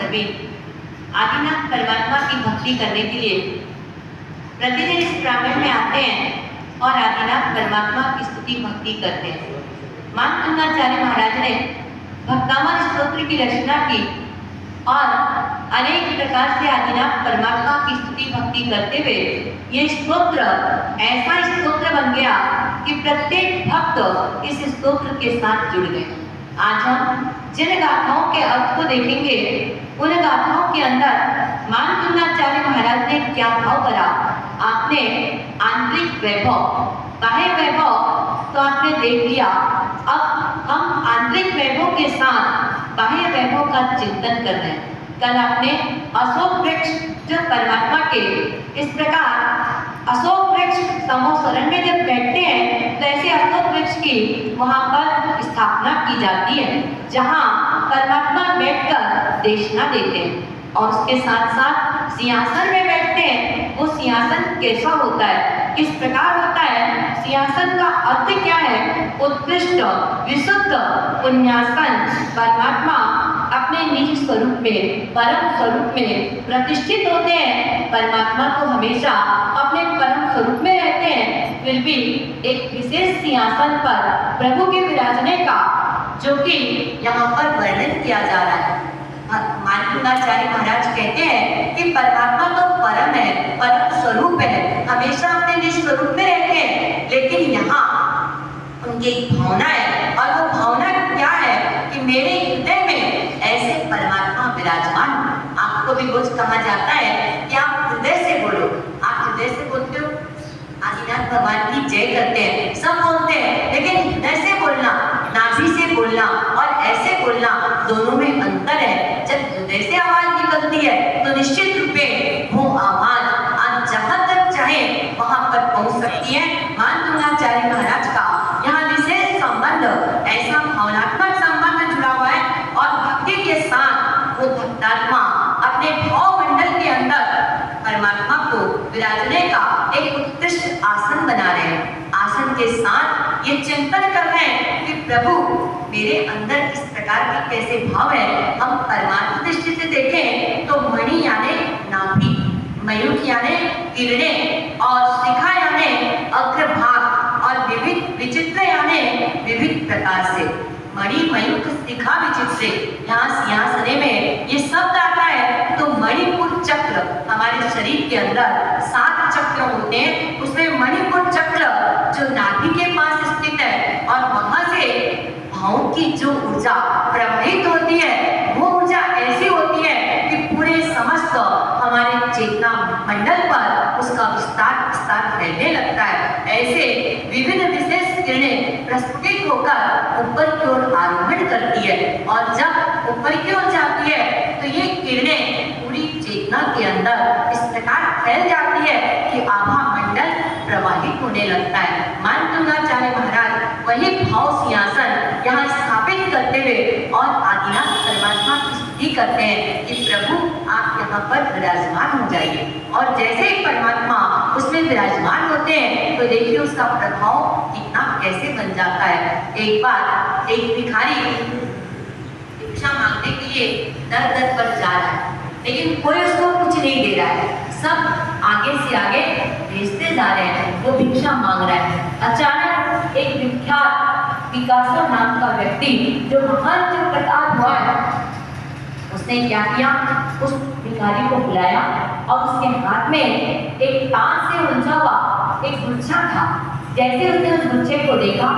सभी आदिनाथ परमात्मा की भक्ति करने के लिए प्रतिदिन इस प्रांगण में आते हैं और आदिनाथ परमात्मा की स्तुति भक्ति करते हैं। मानतुंगाचार्य महाराज ने भक्तामर स्तोत्र की रचना की और अनेक प्रकार से आदिनाथ परमात्मा की स्तुति भक्ति करते हुए ये स्तोत्र ऐसा स्तोत्र बन गया कि प्रत्येक भक्त इस स्तोत्र के साथ जुड़ गए। आज हम जिन गाथाओं के अर्थ को देखेंगे उन गाथाओं के अंदर मानतुंगाचार्य महाराज ने क्या भाव करा। आपने आंतरिक वैभव, बाह्य वैभव तो आपने देख लिया, अब हम आंतरिक वैभव के साथ बाह्य वैभव का चिंतन कर रहे हैं। कल आपने अशोक वृक्ष जो परमात्मा के इस प्रकार अशोक वृक्ष समोसरण में जब बैठते हैं तो ऐसे अशोक वृक्ष की वहां पर स्थापना की जाती है जहां परमात्मा बैठकर देशना देते हैं और उसके साथ साथ सिंहासन में बैठते हैं। वो सिंहासन कैसा होता है, किस प्रकार होता है, सिंहासन का अर्थ क्या है? उत्कृष्ट विशुद्ध पुण्यासन परमात्मा अपने निज स्वरूप में, परम स्वरूप में प्रतिष्ठित होते हैं। परमात्मा तो हमेशा अपने परम स्वरूप में रहते हैं, फिर भी एक विशेष सिंहासन पर प्रभु के विराजने का जो कि यहाँ पर वर्णन किया जा रहा है। मानतुंगाचार्य महाराज कहते हैं कि परमात्मा तो परम है, परम स्वरूप है, हमेशा अपने निज स्वरूप में रहते हैं, लेकिन यहाँ उनकी एक भावना है और वो भावना क्या है कि मेरे हृदय में ऐसे परमात्मा विराजमान। आपको भी कुछ कहा जाता है कि आप हृदय से बोलो। आप हृदय से बोलते हो, आदिनाथ भगवान की जय करते हैं, सब बोलते हैं, लेकिन हृदय से बोलना, नाभि से बोलना और ऐसे बोलना, दोनों में अंतर है। जब हृदय से आवाज निकलती है तो निश्चित रूप में वो आवाज आज जहां तक चाहे वहां पर पहुंच सकती है। मानतुंगाचार्य महाराज का यहाँ विशेष संबंध, ऐसा भावनात्मक संबंध जुड़ा हुआ है और भक्ति के साथ वो भक्तात्मा अपने भाव मंडल के अंदर परमात्मा को विराजने का एक उत्कृष्ट आसन बना रहे हैं। आसन के साथ ये चिंतन कर रहे हैं कि प्रभु मेरे अंदर इस प्रकार के कैसे भाव है। हम परमात्मा दृष्टि से देखें तो मणि यानी नाभि, मयूख यानी किरणें और शिखा यानी अग्रभाग और विविध विचित्र यानी विविध प्रकार से। मणि, मयूख, शिखा, विचित्र, यहाँ सिंहासने में ये शब्द आता है तो मणिपुर चक्र, हमारे शरीर के अंदर 7 चक्र होते हैं, उसमें मणिपुर चक्र जो नाभि के पास स्थित है और वहां से भावों की जो ऊर्जा प्रवाहित होती है वो ऊर्जा ऐसी होती है कि पूरे समस्त हमारे चेतना मंडल पर उसका विस्तार फैलने लगता है। ऐसे विभिन्न विशेष किरणें प्रस्फुटित होकर ऊपर की ओर आरोहण करती है और जब ऊपर की ओर जाती है तो ये किरणें पूरी चेतना के अंदर इस प्रकार फैल जाती है कि आभा मंडल प्रवाहित होने लगता है। मानतुंगाचार्य महाराज वही भाव सिंहासन यहाँ स्थापित करते हुए और आदिनाथ परमात्मा की स्तुति करते हैं कि प्रभु आप यहाँ पर विराजमान हो जाइए। और जैसे ही परमात्मा उसमें विराजमान होते हैं तो देखिए उसका प्रभाव कितना कैसे बन जाता है। एक बार एक भिखारी भिक्षा मांगने के लिए दर दर पर जा रहा है, लेकिन कोई उसको कुछ नहीं दे रहा है, सब आगे से आगे भेजते जा रहे हैं, वो भिक्षा मांग रहा है। अचानक एक विख्यात पिकासो नाम का व्यक्ति जो महान चित्रकार हुआ है, उसने क्या किया, उस भिखारी को बुलाया और उसके हाथ में एक तार से उलझा हुआ एक गुच्छा था। जैसे उसने उस गुच्छे को देखा,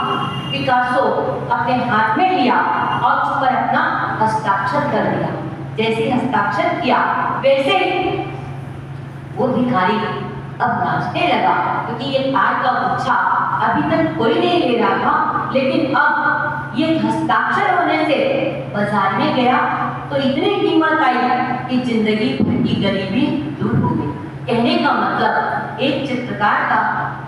पिकासो अपने हाथ में लिया और उस पर अपना हस्ताक्षर कर दिया। जैसे हस्ताक्षर किया वैसे वो भिखारी अब नाचने लगा, क्योंकि ये तार का गुच्छा अभी तक कोई नहीं ले रहा था, लेकिन अब ये हस्ताक्षर होने से बाजार में गया तो इतनी कीमत आई कि जिंदगी भर की गरीबी दूर हो गई। कहने का मतलब एक चित्रकार का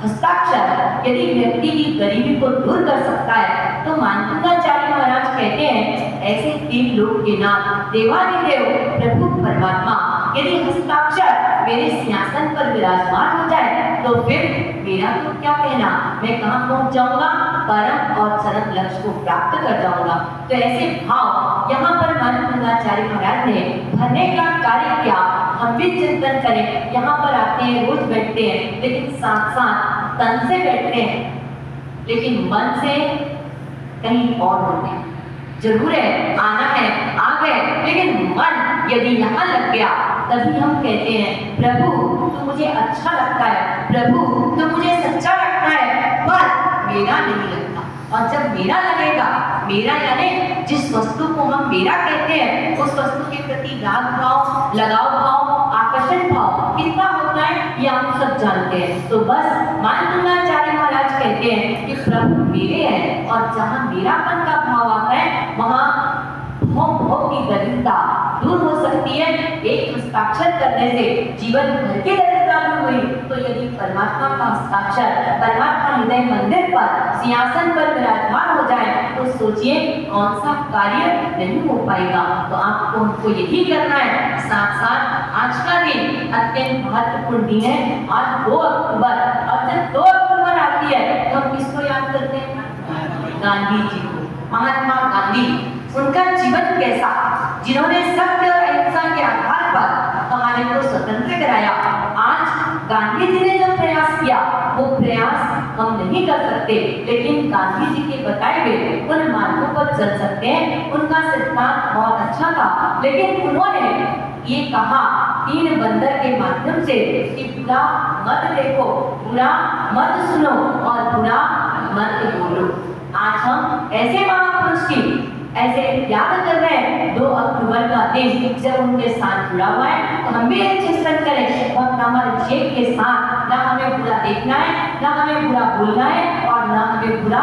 हस्ताक्षर यदि व्यक्ति की गरीबी को दूर कर सकता है तो मानतुंगाचार्य महाराज कहते हैं ऐसे 3 लोग के नाम देवादिदेव प्रभु परमात्मा यदि हस्ताक्षर मेरे सिंहासन पर विराजमान हो जाए तो फिर मेरा तो क्या कहना, मैं कहाँ पहुंच जाऊंगा। परम और चरम लक्ष्य को प्राप्त कर जाऊंगा। तो ऐसे भाव यहाँ पर मानवंगाचार्य महाराज ने भरने का कार्य किया। हम भी चिंतन करें, यहाँ पर आते हैं, रोज बैठते हैं, लेकिन साथ साथ तन से बैठते हैं, लेकिन मन से कहीं और होते हैं। जरूर है, आना है, आ गए, लेकिन मन यदि यहाँ लग गया, तभी हम कहते हैं प्रभु तो मुझे अच्छा लगता है, प्रभु तो मुझे सच्चा लगता है, पर मेरा नहीं लगता। और जब मेरा लगेगा, मेरा यानी जिस वस्तु को हम मेरा कहते हैं, उस वस्तु के प्रति राग भाव, लगाव भाव, आकर्षण भाव कितना होता है, ये हम सब जानते हैं। तो बस मानवंगाचार्य महाराज कहते हैं कि प्रभु मेरे हैं, और जहाँ मेरापन का भाव आता है, वहाँ भोग की दरिद्रता दूर हो सकती है। एक हस्ताक्षर करने से जीवन भर की दरिद्रता दूर हुई, तो यदि परमात्मा का हस्ताक्षर परमात्मा हृदय मंदिर पर सिंहासन पर विराजमान हो जाए, तो सोचिए कौन सा कार्य नहीं हो पाएगा। तो आपको हमको यही करना है। साथ साथ आज का दिन अत्यंत महत्वपूर्ण दिन है, आज 2 अक्टूबर, और जब 2 अक्टूबर आती है तो हम किसको याद करते हैं? गांधी जी को, महात्मा गांधी। उनका जीवन कैसा, जिन्होंने सत्य और अहिंसा के आधार पर हमारे को स्वतंत्र कराया। आज गांधी जी ने जो प्रयास किया, वो प्रयास हम नहीं कर सकते, लेकिन गांधी जी के बताए हुए उन मार्गों पर चल सकते हैं। उनका सिद्धांत बहुत अच्छा था, लेकिन उन्होंने ये कहा 3 बंदर के माध्यम से कि बुरा मत देखो, बुरा मत सुनो और बुरा मत बोलो। आज हम ऐसे महापुरुष की ऐसे याद कर रहे हैं 2 अक्टूबर का दिन, जब उनके साथ जुड़ा हुआ है, तो हम भी एक चिंतन करें और हमारे शेख के साथ ना हमें बुरा देखना है, ना हमें बुरा बोलना है, और ना हमें बुरा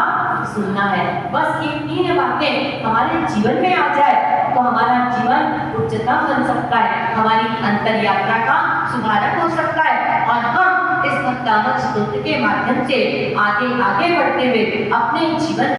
सुनना है। बस ये 3 बातें हमारे जीवन में आ जाए तो हमारा जीवन उच्चतम बन सकता है, हमारी अंतर यात्रा का सुधारक हो सकता है, और हम इस भक्तावक स्तोत्र के माध्यम से आगे आगे बढ़ते हुए अपने जीवन